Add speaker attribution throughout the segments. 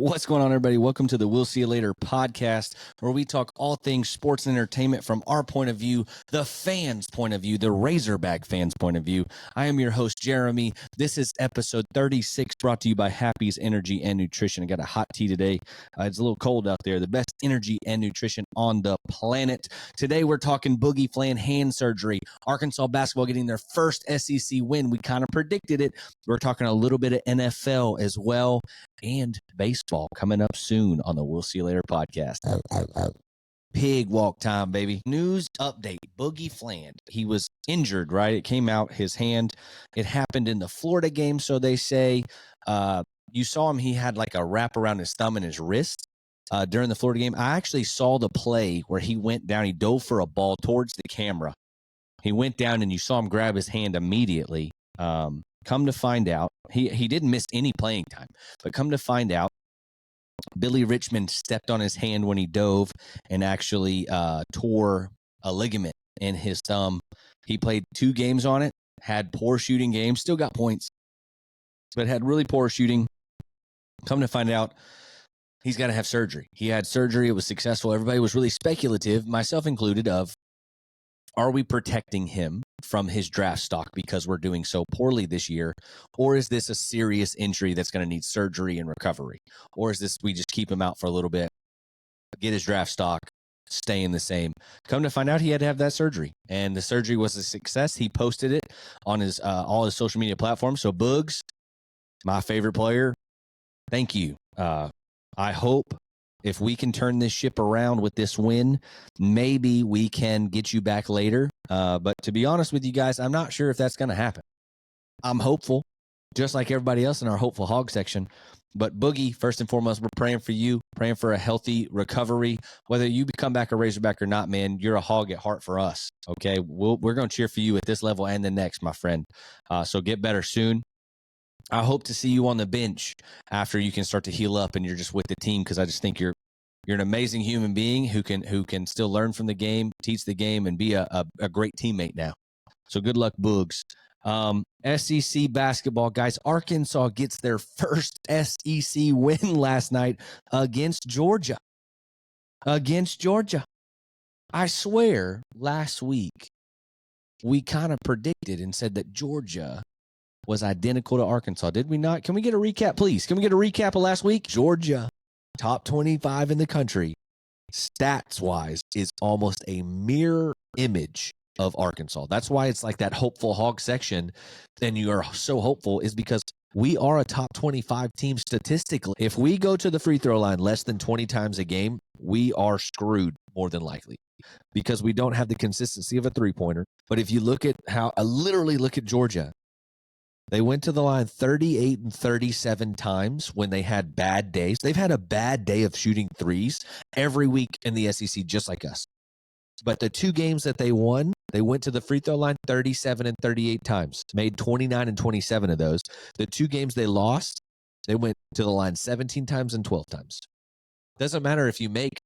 Speaker 1: What's going on, everybody? Welcome to the We'll See You Later podcast, where we talk all things sports and entertainment from our point of view, the fans' point of view, the Razorback fans' point of view. I am your host, Jeremy. This is episode 36, brought to you by Happy's Energy and Nutrition. I got a hot tea today. It's a little cold out there. The best energy and nutrition on the planet. Today, we're talking Boogie Flan hand surgery. Arkansas basketball getting their first SEC win. We kind of predicted it. We're talking a little bit of NFL as well, and baseball coming up soon on the We'll See You Later podcast. Pig walk time, baby. News update. Boogie Flan. He was injured, right? It came out his hand. It happened in the Florida game, so they say. You saw him. He had like a wrap around his thumb and his wrist during the Florida game. I actually saw the play where he went down. He dove for a ball towards the camera. He went down, and you saw him grab his hand immediately. Come to find out, he didn't miss any playing time, but come to find out, Billy Richmond stepped on his hand when he dove and actually tore a ligament in his thumb. He played 2 games on it, had poor shooting games, still got points, but had really poor shooting. Come to find out, he's got to have surgery. He had surgery. It was successful. Everybody was really speculative, myself included, of are we protecting him from his draft stock because we're doing so poorly this year? Or is this a serious injury that's going to need surgery and recovery? Or is this we just keep him out for a little bit, get his draft stock, staying the same? Come to find out, he had to have that surgery, and the surgery was a success. He posted it on his all his social media platforms. So Boogs, my favorite player, thank you. I hope if we can turn this ship around with this win, maybe we can get you back later. But to be honest with you guys, I'm not sure if that's going to happen. I'm hopeful, just like everybody else in our Hopeful Hog section. But Boogie, first and foremost, we're praying for you, praying for a healthy recovery. Whether you become back a Razorback or not, man, you're a hog at heart for us, okay? We're going to cheer for you at this level and the next, my friend. So get better soon. I hope to see you on the bench after you can start to heal up and you're just with the team, because I just think you're an amazing human being who can still learn from the game, teach the game, and be a great teammate now. So good luck, Boogs. SEC basketball, guys. Arkansas gets their first SEC win last night against Georgia. I swear, last week, we kind of predicted and said that Georgia was identical to Arkansas. Did we not? Can we get a recap, please? Can we get a recap of last week? Georgia, top 25 in the country, stats-wise, is almost a mirror image of Arkansas. That's why it's like that Hopeful Hog section, and you are so hopeful, is because we are a top 25 team statistically. If we go to the free throw line less than 20 times a game, we are screwed more than likely, because we don't have the consistency of a three-pointer. But if you look at how, literally look at Georgia, they went to the line 38 and 37 times when they had bad days. They've had a bad day of shooting threes every week in the SEC, just like us. But the 2 games that they won, they went to the free throw line 37 and 38 times, made 29 and 27 of those. The 2 games they lost, they went to the line 17 times and 12 times. Doesn't matter if you make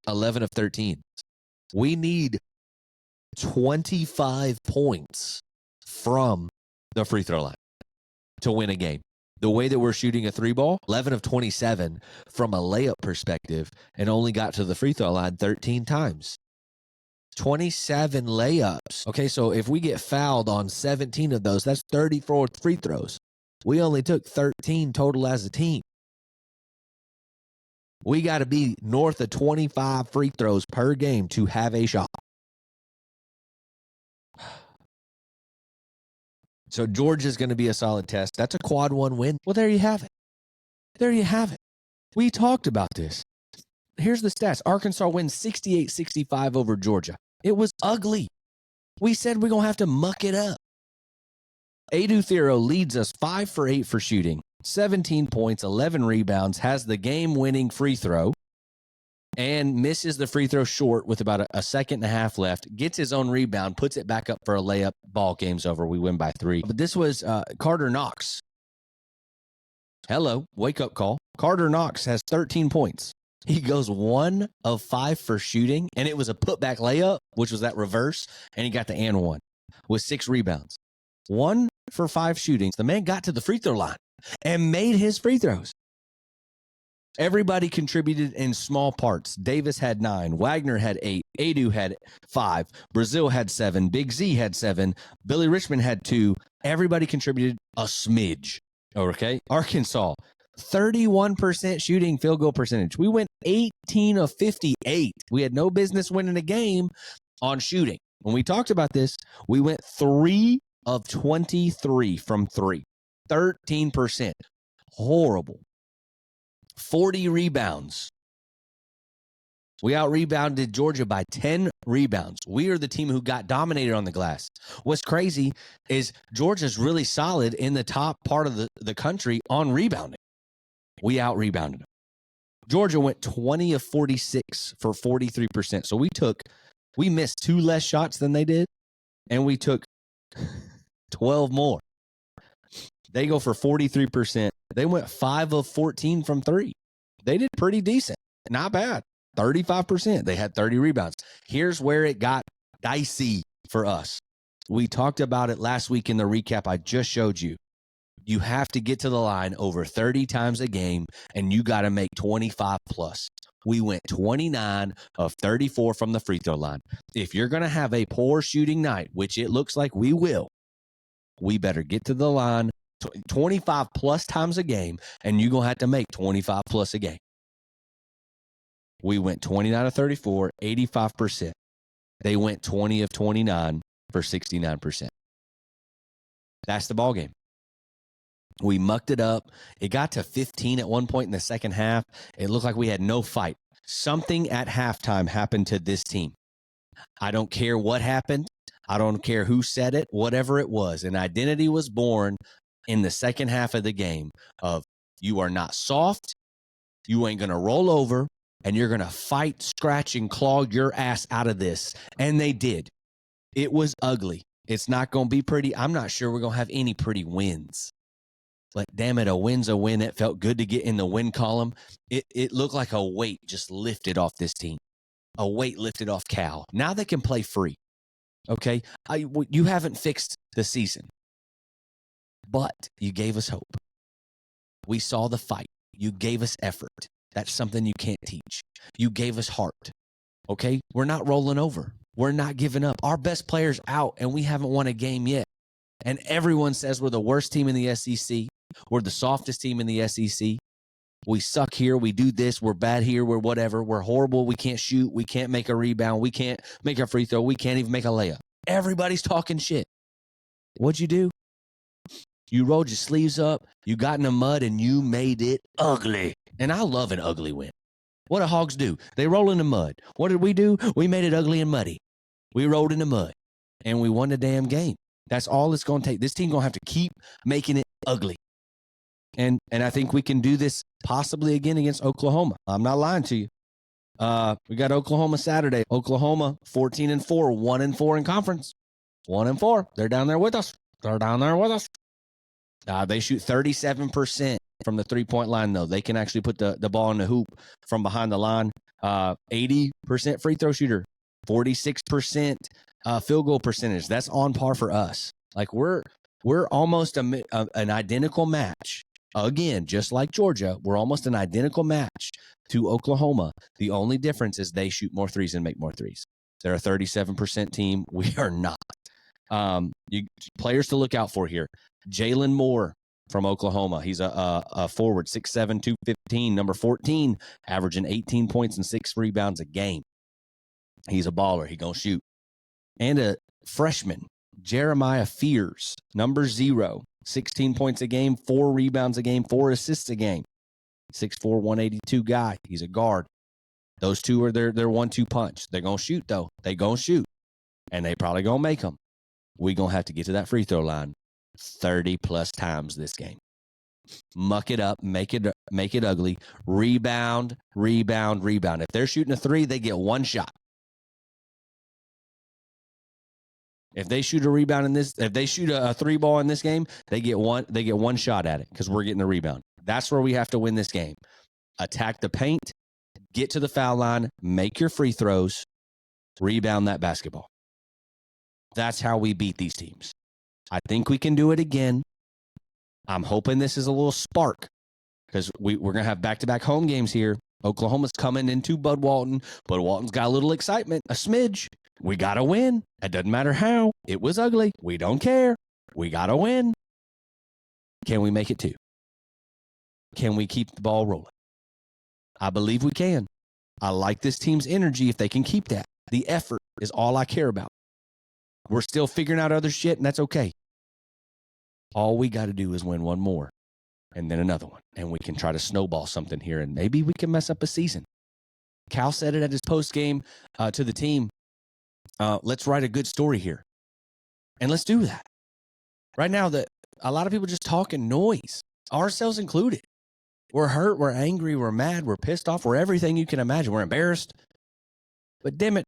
Speaker 1: 11 of 13. We need 25 points from the free throw line to win a game. The way that we're shooting a 3-ball, 11 of 27 from a layup perspective, and only got to the free throw line 13 times. 27 layups. Okay, so if we get fouled on 17 of those, that's 34 free throws. We only took 13 total as a team. We got to be north of 25 free throws per game to have a shot. So Georgia's going to be a solid test. That's a quad 1 win. Well, there you have it. We talked about this. Here's the stats. Arkansas wins 68-65 over Georgia. It was ugly. We said we're going to have to muck it up. Adu Thero leads us 5 for 8 for shooting, 17 points, 11 rebounds, has the game-winning free throw, and misses the free throw short with about a second and a half left, gets his own rebound, puts it back up for a layup, ball game's over, we win by 3. But this was Carter Knox. Hello, wake-up call. Carter Knox has 13 points. He goes 1 of 5 for shooting, and it was a putback layup, which was that reverse, and he got the and one with 6 rebounds. 1 for 5 shootings. The man got to the free throw line and made his free throws. Everybody contributed in small parts. Davis had 9. Wagner had 8. Adu had 5. Brazil had 7. Big Z had 7. Billy Richmond had 2. Everybody contributed a smidge. Okay. Arkansas, 31% shooting field goal percentage. We went 18 of 58. We had no business winning a game on shooting. When we talked about this, we went 3 of 23 from 3. 13%. Horrible. 40 rebounds. We out-rebounded Georgia by 10 rebounds. We are the team who got dominated on the glass. What's crazy is Georgia's really solid in the top part of the country on rebounding. We out-rebounded them. Georgia went 20 of 46 for 43%. So we missed 2 less shots than they did, and we took 12 more. They go for 43%. They went 5 of 14 from 3. They did pretty decent. Not bad. 35%. They had 30 rebounds. Here's where it got dicey for us. We talked about it last week in the recap I just showed you. You have to get to the line over 30 times a game, and you got to make 25 plus. We went 29 of 34 from the free throw line. If you're going to have a poor shooting night, which it looks like we will, we better get to the line 25 plus times a game, and you're going to have to make 25 plus a game. We went 29 of 34, 85%. They went 20 of 29 for 69%. That's the ball game. We mucked it up. It got to 15 at one point in the second half. It looked like we had no fight. Something at halftime happened to this team. I don't care what happened. I don't care who said it, whatever it was. An identity was born in the second half of the game of you are not soft, you ain't going to roll over, and you're going to fight, scratch, and claw your ass out of this. And they did. It was ugly. It's not going to be pretty. I'm not sure we're going to have any pretty wins. But damn it, a win's a win. It felt good to get in the win column. It looked like a weight just lifted off this team. A weight lifted off Cal. Now they can play free. Okay? You haven't fixed the season. But you gave us hope. We saw the fight. You gave us effort. That's something you can't teach. You gave us heart. Okay? We're not rolling over. We're not giving up. Our best player's out, and we haven't won a game yet. And everyone says we're the worst team in the SEC. We're the softest team in the SEC. We suck here. We do this. We're bad here. We're whatever. We're horrible. We can't shoot. We can't make a rebound. We can't make a free throw. We can't even make a layup. Everybody's talking shit. What'd you do? You rolled your sleeves up. You got in the mud, and you made it ugly. And I love an ugly win. What do Hogs do? They roll in the mud. What did we do? We made it ugly and muddy. We rolled in the mud, and we won the damn game. That's all it's going to take. This team going to have to keep making it ugly. And I think we can do this possibly again against Oklahoma. I'm not lying to you. We got Oklahoma Saturday. Oklahoma 14-4, 1-4 in conference. 1-4. They're down there with us. They shoot 37% from the three-point line, though. They can actually put the ball in the hoop from behind the line. 80% free throw shooter, 46% field goal percentage. That's on par for us. Like we're almost an identical match. Again, just like Georgia, we're almost an identical match to Oklahoma. The only difference is they shoot more threes and make more threes. They're a 37% team. We are not. Players to look out for here. Jalen Moore from Oklahoma. He's a forward, 6'7", 215, number 14, averaging 18 points and 6 rebounds a game. He's a baller. He gonna shoot. And a freshman, Jeremiah Fears, number 0, 16 points a game, 4 rebounds a game, 4 assists a game. 6'4", 182 guy. He's a guard. Those two are their 1-2 punch. They're going to shoot, though. They're going to shoot. And they probably going to make them. We're going to have to get to that free throw line 30-plus times this game. Muck it up. Make it ugly. Rebound. If they're shooting a 3, they get 1 shot. If they shoot a rebound in this, if they shoot a 3 ball in this game, they get one shot at it because we're getting the rebound. That's where we have to win this game. Attack the paint, get to the foul line, make your free throws, rebound that basketball. That's how we beat these teams. I think we can do it again. I'm hoping this is a little spark because we're going to have back-to-back home games here. Oklahoma's coming into Bud Walton. Bud Walton's got a little excitement, a smidge. We got to win. It doesn't matter how. It was ugly. We don't care. We got to win. Can we make it 2? Can we keep the ball rolling? I believe we can. I like this team's energy if they can keep that. The effort is all I care about. We're still figuring out other shit, and that's okay. All we got to do is win one more and then another one, and we can try to snowball something here, and maybe we can mess up a season. Cal said it at his post-game to the team. Let's write a good story here, and let's do that. Right now, a lot of people just talking noise, ourselves included. We're hurt, we're angry, we're mad, we're pissed off, we're everything you can imagine. We're embarrassed. But damn it,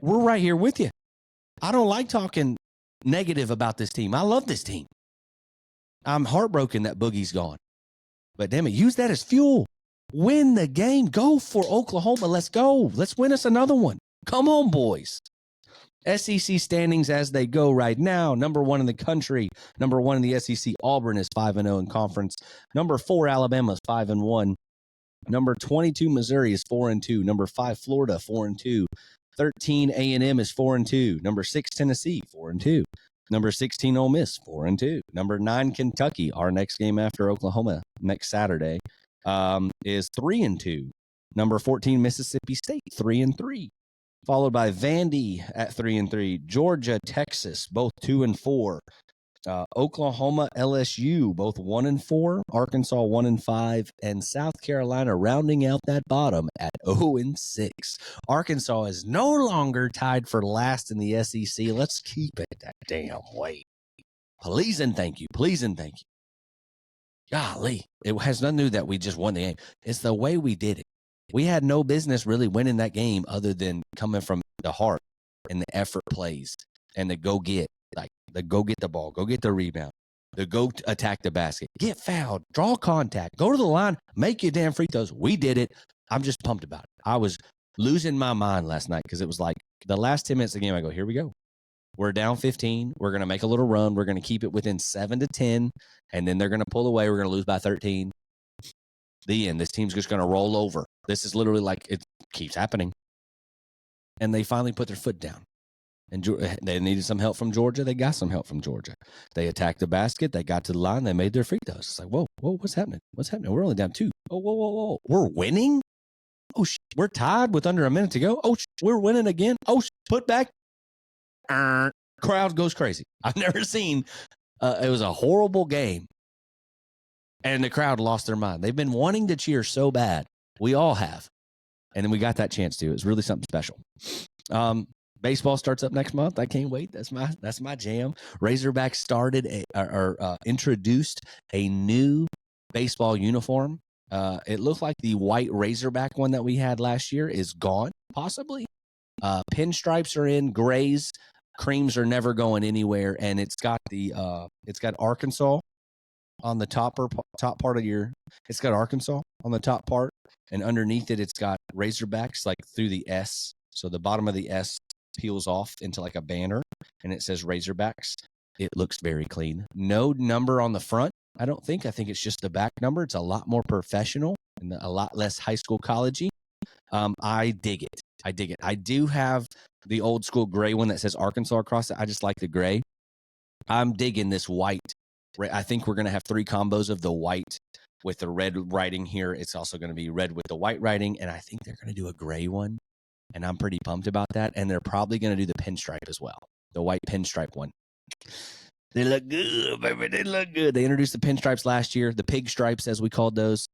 Speaker 1: we're right here with you. I don't like talking negative about this team. I love this team. I'm heartbroken that Boogie's gone. But damn it, use that as fuel. Win the game. Go for Oklahoma. Let's go. Let's win us another one. Come on, boys. SEC standings as they go right now. Number 1 in the country. Number 1 in the SEC. Auburn is 5-0 in conference. Number 4, Alabama is 5-1. Number 22, Missouri is 4-2. Number 5, Florida, 4-2. 13, A&M is 4-2. Number 6, Tennessee, 4-2. Number 16, Ole Miss, 4-2. Number 9, Kentucky, our next game after Oklahoma next Saturday, is 3-2. Number 14, Mississippi State, 3-3. Followed by Vandy at 3-3. Georgia, Texas, both 2-4. Oklahoma, LSU, both 1-4. Arkansas, 1-5. And South Carolina rounding out that bottom at 0-6. Arkansas is no longer tied for last in the SEC. Let's keep it that damn way. Please and thank you. Please and thank you. Golly, it has nothing to do that we just won the game. It's the way we did it. We had no business really winning that game other than coming from the heart and the effort plays and the go get. The go get the ball, go get the rebound, the go attack the basket, get fouled, draw contact, go to the line, make your damn free throws. We did it. I'm just pumped about it. I was losing my mind last night because it was like the last 10 minutes of the game, I go, here we go. We're down 15. We're going to make a little run. We're going to keep it within 7 to 10, and then they're going to pull away. We're going to lose by 13. The end. This team's just going to roll over. This is literally like it keeps happening. And they finally put their foot down. And they needed some help from Georgia. They got some help from Georgia. They attacked the basket. They got to the line. They made their free throws. It's like, whoa, what's happening? What's happening? We're only down 2. Oh, whoa. We're winning? Oh, we're tied with under a minute to go. Oh, we're winning again. Oh, put back. Crowd goes crazy. I've never seen. It was a horrible game. And the crowd lost their mind. They've been wanting to cheer so bad. We all have. And then we got that chance to. It was really something special. Baseball starts up next month. I can't wait. That's my jam. Razorbacks started introduced a new baseball uniform. It looked like the white Razorback one that we had last year is gone, possibly. Pinstripes are in, grays, creams are never going anywhere, and it's got Arkansas on the top part of your. It's got Arkansas on the top part, and underneath it, it's got Razorbacks like through the S. So the bottom of the S peels off into like a banner, and it says Razorbacks. It looks very clean. No number on the front. I think it's just the back number. It's a lot more professional and a lot less high school collegey. I dig it. I do have the old school gray one that says Arkansas across it. I just like the gray. I'm digging this white. I think we're going to have 3 combos of the white with the red writing here. It's also going to be red with the white writing, and I think they're going to do a gray one. And I'm pretty pumped about that. And they're probably going to do the pinstripe as well. The white pinstripe one. They look good, baby. They look good. They introduced the pinstripes last year. The pig stripes, as we called those.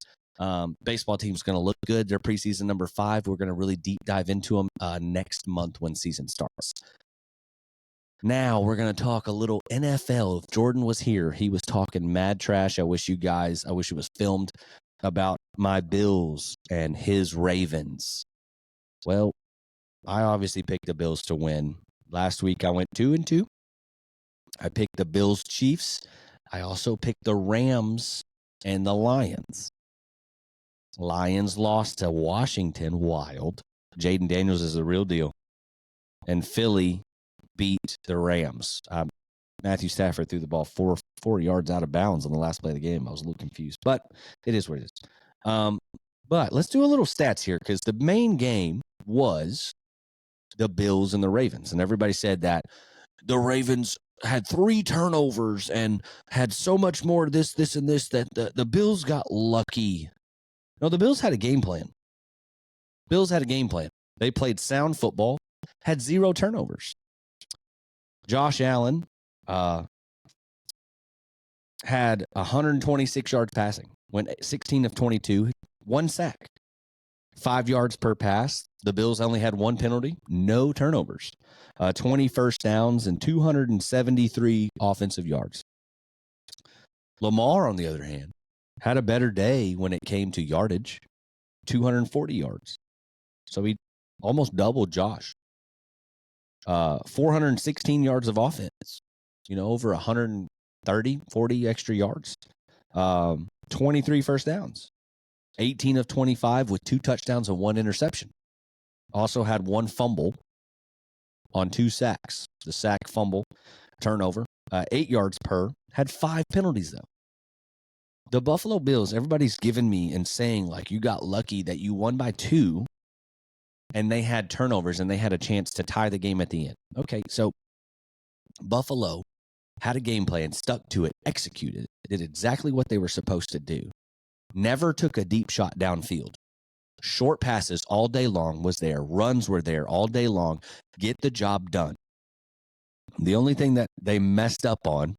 Speaker 1: Baseball team's going to look good. They're preseason number 5. We're going to really deep dive into them next month when season starts. Now we're going to talk a little NFL. If Jordan was here, he was talking mad trash. I wish it was filmed about my Bills and his Ravens. Well, I obviously picked the Bills to win. Last week I went 2-2. I picked the Bills Chiefs. I also picked the Rams and the Lions. Lions lost to Washington. Wild. Jaden Daniels is the real deal. And Philly beat the Rams. Matthew Stafford threw the ball four yards out of bounds on the last play of the game. I was a little confused, but it is what it is. But let's do a little stats here because the main game was the Bills and the Ravens. And everybody said that the Ravens had 3 turnovers and had so much more this, and this, that the Bills got lucky. No, the Bills had a game plan. They played sound football, had 0 turnovers. Josh Allen had 126 yards passing, went 16 of 22, 1 sack, 5 yards per pass. The Bills only had 1 penalty, no turnovers, 20 first downs, and 273 offensive yards. Lamar, on the other hand, had a better day when it came to yardage, 240 yards. So he almost doubled Josh. 416 yards of offense, over 130, 40 extra yards. 23 first downs, 18 of 25 with 2 touchdowns and 1 interception. Also had 1 fumble on 2 sacks. The sack, fumble, turnover, 8 yards per. Had 5 penalties, though. The Buffalo Bills, everybody's giving me and saying, like, you got lucky that you won by 2 and they had turnovers and they had a chance to tie the game at the end. Okay, so Buffalo had a game plan, stuck to it, executed it, did exactly what they were supposed to do. Never took a deep shot downfield. Short passes all day long was there. Runs were there all day long. Get the job done. The only thing that they messed up on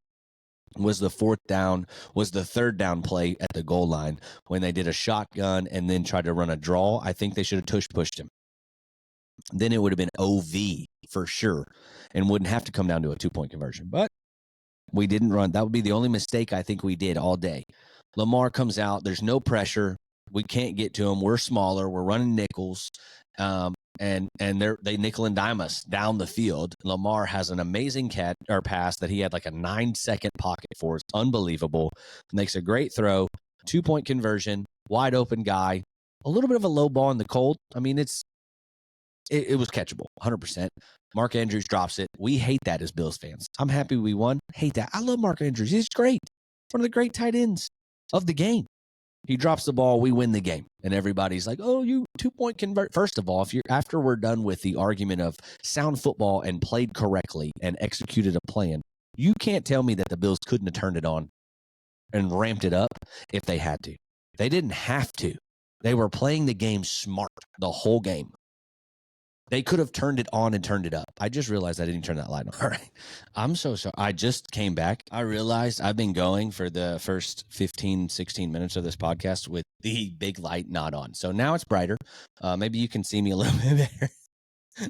Speaker 1: was the 3rd down play at the goal line when they did a shotgun and then tried to run a draw. I think they should have pushed him. Then it would have been OV for sure and wouldn't have to come down to a 2-point conversion. But we didn't run. That would be the only mistake I think we did all day. Lamar comes out. There's no pressure. We can't get to him. We're smaller. We're running nickels. And they nickel and dime us down the field. Lamar has an amazing pass that he had like a 9-second pocket for. It's unbelievable. Makes a great throw. 2-point conversion. Wide open guy. A little bit of a low ball in the cold. I mean, it was catchable, 100%. Mark Andrews drops it. We hate that as Bills fans. I'm happy we won. Hate that. I love Mark Andrews. He's great. One of the great tight ends of the game. He drops the ball. We win the game. And everybody's like, oh, you 2-point convert. First of all, after we're done with the argument of sound football and played correctly and executed a plan, you can't tell me that the Bills couldn't have turned it on and ramped it up if they had to. They didn't have to. They were playing the game smart the whole game. They could have turned it on and turned it up. I just realized I didn't turn that light on. All right. I'm so sorry. I just came back. I realized I've been going for the first 15, 16 minutes of this podcast with the big light not on. So now it's brighter. Maybe you can see me a little bit better.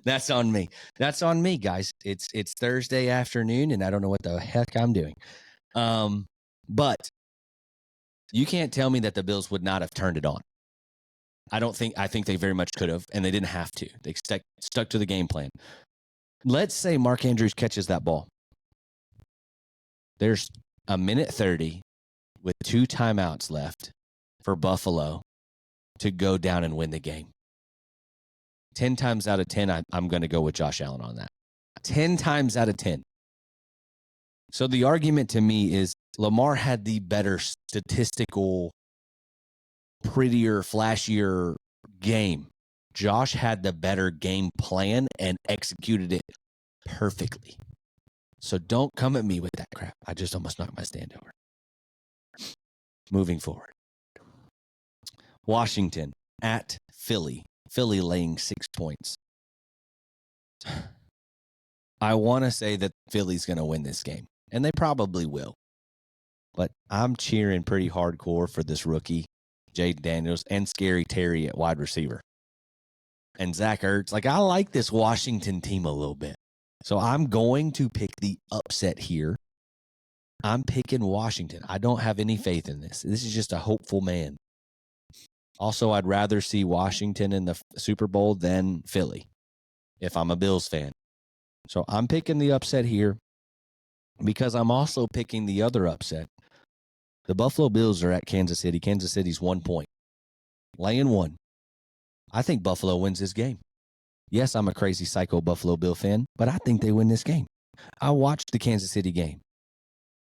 Speaker 1: That's on me. That's on me, guys. It's Thursday afternoon, and I don't know what the heck I'm doing. But you can't tell me that the Bills would not have turned it on. I think they very much could have, and they didn't have to. They stuck to the game plan. Let's say Mark Andrews catches that ball. There's 1:30 with 2 timeouts left for Buffalo to go down and win the game. 10 times out of 10, I'm going to go with Josh Allen on that. 10 times out of 10. So the argument to me is Lamar had the better statistical, prettier, flashier game. Josh had the better game plan and executed it perfectly. So don't come at me with that crap. I just almost knocked my stand over. Moving forward. Washington at Philly. Philly laying 6 points. I want to say that Philly's going to win this game, and they probably will. But I'm cheering pretty hardcore for this rookie, Jade Daniels, and Scary Terry at wide receiver. And Zach Ertz. I like this Washington team a little bit. So I'm going to pick the upset here. I'm picking Washington. I don't have any faith in this. This is just a hopeful man. Also, I'd rather see Washington in the Super Bowl than Philly if I'm a Bills fan. So I'm picking the upset here because I'm also picking the other upset. The Buffalo Bills are at Kansas City. Kansas City's 1 point. Laying 1. I think Buffalo wins this game. Yes, I'm a crazy psycho Buffalo Bill fan, but I think they win this game. I watched the Kansas City game.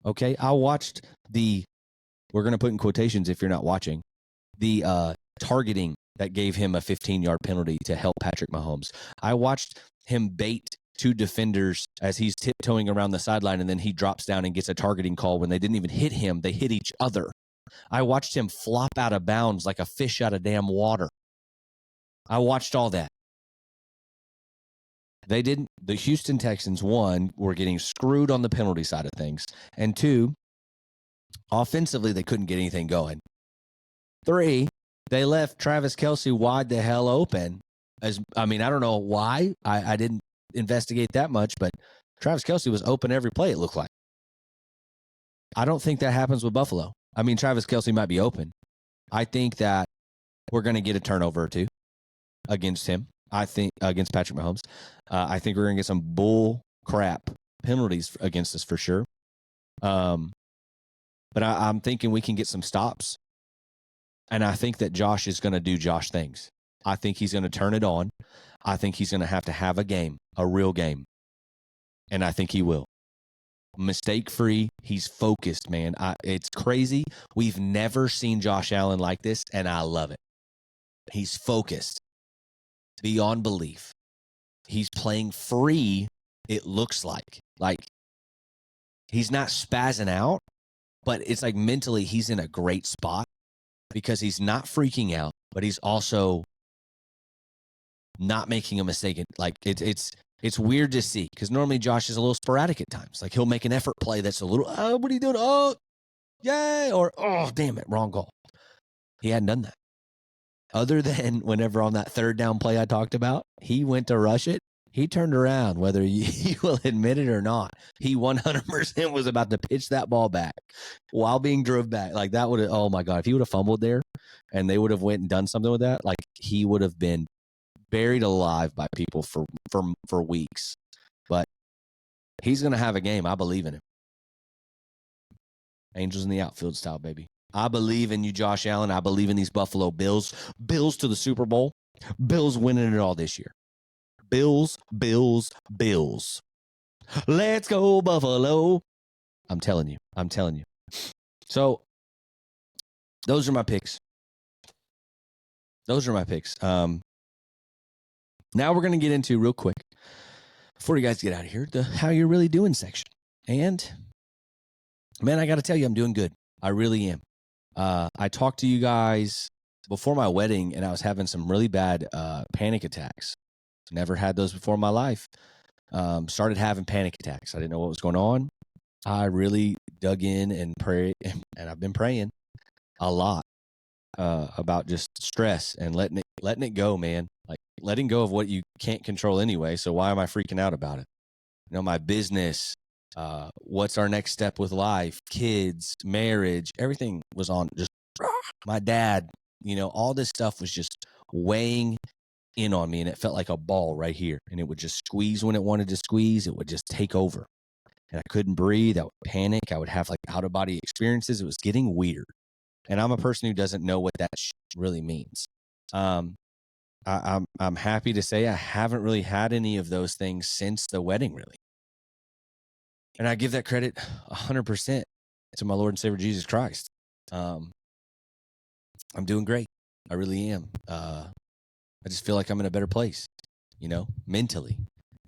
Speaker 1: Okay. I watched we're going to put in quotations if you're not watching, the targeting that gave him a 15-yard penalty to help Patrick Mahomes. I watched him bait two defenders as he's tiptoeing around the sideline, and then he drops down and gets a targeting call when they didn't even hit him. They hit each other. I watched him flop out of bounds like a fish out of damn water. I watched all that. The Houston Texans, one, were getting screwed on the penalty side of things. And two, offensively, they couldn't get anything going. Three, they left Travis Kelce wide the hell open. I don't know why. I didn't investigate that much, but Travis Kelce was open every play, it looked like. I don't think that happens with Buffalo. I mean, Travis Kelce might be open. I think that we're going to get a turnover or two against him. I think against Patrick Mahomes. I think we're going to get some bull crap penalties against us for sure. But I'm thinking we can get some stops. And I think that Josh is going to do Josh things. I think he's going to turn it on. I think he's going to have a game, a real game. And I think he will. Mistake-free. He's focused, man. It's crazy. We've never seen Josh Allen like this, and I love it. He's focused beyond belief. He's playing free, it looks like. Like, he's not spazzing out, but it's like mentally he's in a great spot because he's not freaking out, but he's also not making a mistake. Like, it's weird to see because normally Josh is a little sporadic at times. Like, he'll make an effort play that's a little, what are you doing? Oh, yay. Or, oh, damn it, wrong goal. He hadn't done that. Other than whenever on that third down play I talked about, he went to rush it. He turned around, whether you will admit it or not. He 100% was about to pitch that ball back while being drove back. Like, that would have, oh my God, if he would have fumbled there and they would have went and done something with that, like, he would have been buried alive by people for weeks. But he's going to have a game. I believe in him. Angels in the outfield style, baby. I believe in you, Josh Allen. I believe in these Buffalo Bills. Bills to the Super Bowl. Bills winning it all this year. Bills, Bills, Bills. Let's go, Buffalo. I'm telling you. So, those are my picks. Now we're going to get into, real quick, before you guys get out of here, the how you're really doing section. And, man, I got to tell you, I'm doing good. I really am. I talked to you guys before my wedding, and I was having some really bad panic attacks. Never had those before in my life. Started having panic attacks. I didn't know what was going on. I really dug in and prayed, and I've been praying a lot about just stress and letting it go, man. Like, letting go of what you can't control anyway. So why am I freaking out about it? You know, my business, what's our next step with life, kids, marriage, everything was on just my dad, you know, all this stuff was just weighing in on me, and it felt like a ball right here, and it would just squeeze when it wanted to squeeze. It would just take over, and I couldn't breathe. I would panic. I would have like out-of-body experiences. It was getting weird, and I'm a person who doesn't know what that really means. I'm happy to say I haven't really had any of those things since the wedding, really. And I give that credit 100% to my Lord and Savior Jesus Christ. I'm doing great. I really am. I just feel like I'm in a better place, you know, mentally.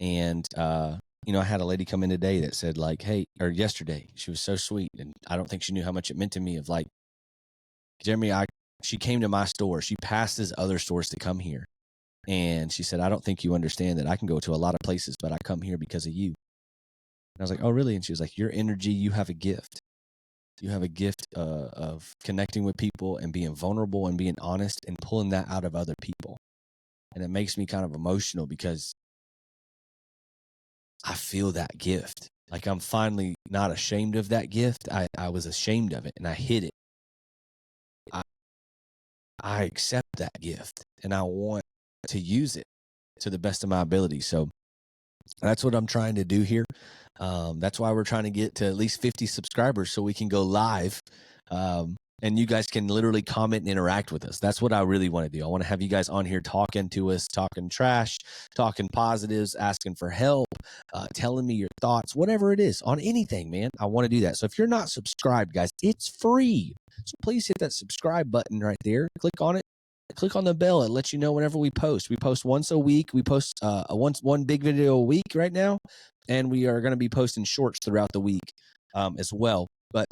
Speaker 1: And, you know, I had a lady come in today that said, like, hey, or yesterday, she was so sweet. And I don't think she knew how much it meant to me of, like, Jeremy, she came to my store. She passes other stores to come here. And she said, I don't think you understand that I can go to a lot of places, but I come here because of you. And I was like, oh, really? And she was like, your energy, you have a gift. You have a gift of connecting with people and being vulnerable and being honest and pulling that out of other people. And it makes me kind of emotional because I feel that gift. Like, I'm finally not ashamed of that gift. I was ashamed of it and I hid it. I accept that gift and I want to use it to the best of my ability. So that's what I'm trying to do here. That's why we're trying to get to at least 50 subscribers so we can go live and you guys can literally comment and interact with us. That's what I really want to do. I want to have you guys on here talking to us, talking trash, talking positives, asking for help, telling me your thoughts, whatever it is on anything, man. I want to do that. So if you're not subscribed, guys, it's free. So please hit that subscribe button right there. Click on it. Click on the bell. It lets you know whenever we post. We post once a week. We post one big video a week right now, and we are going to be posting shorts throughout the week as well. But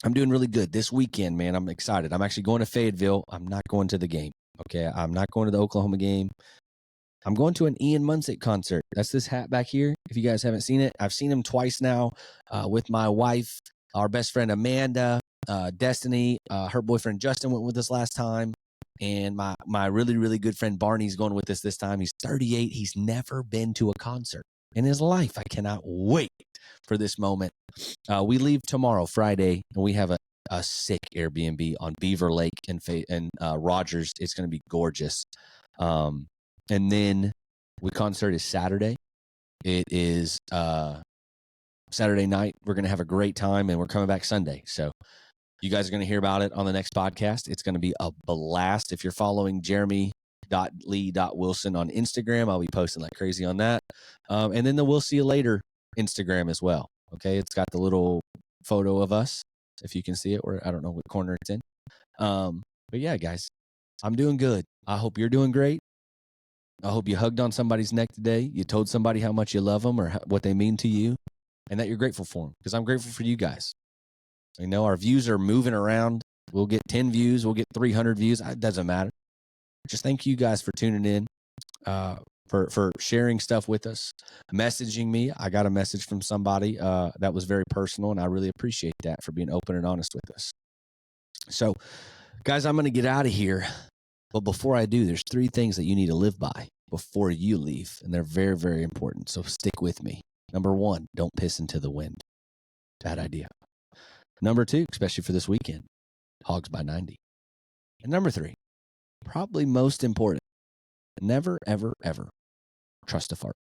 Speaker 1: I'm doing really good this weekend, man. I'm excited. I'm actually going to Fayetteville. I'm not going to the game. Okay, I'm not going to the Oklahoma game. I'm going to an Ian Munsick concert. That's this hat back here. If you guys haven't seen it, I've seen him twice now with my wife, our best friend Amanda, Destiny. Her boyfriend Justin went with us last time. And my really, really good friend Barney's going with us this time. He's 38. He's never been to a concert in his life. I cannot wait for this moment. We leave tomorrow, Friday, and we have a sick Airbnb on Beaver Lake and Rogers. It's going to be gorgeous. And then concert is Saturday. It is Saturday night. We're going to have a great time, and we're coming back Sunday. So you guys are going to hear about it on the next podcast. It's going to be a blast. If you're following jeremy.lee.wilson on Instagram, I'll be posting like crazy on that. And then the We'll See You Later Instagram as well. Okay, it's got the little photo of us, if you can see it, or I don't know what corner it's in. But yeah, guys, I'm doing good. I hope you're doing great. I hope you hugged on somebody's neck today. You told somebody how much you love them or what they mean to you, and that you're grateful for them, because I'm grateful for you guys. You know, our views are moving around. We'll get 10 views. We'll get 300 views. It doesn't matter. Just thank you guys for tuning in, for sharing stuff with us, messaging me. I got a message from somebody that was very personal, and I really appreciate that, for being open and honest with us. So, guys, I'm going to get out of here. But before I do, there's 3 things that you need to live by before you leave, and they're very, very important. So stick with me. Number 1, don't piss into the wind. Bad idea. Number 2, especially for this weekend, Hogs by 90. And number 3, probably most important, never, ever, ever trust a fart.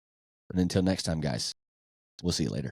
Speaker 1: And until next time, guys, we'll see you later.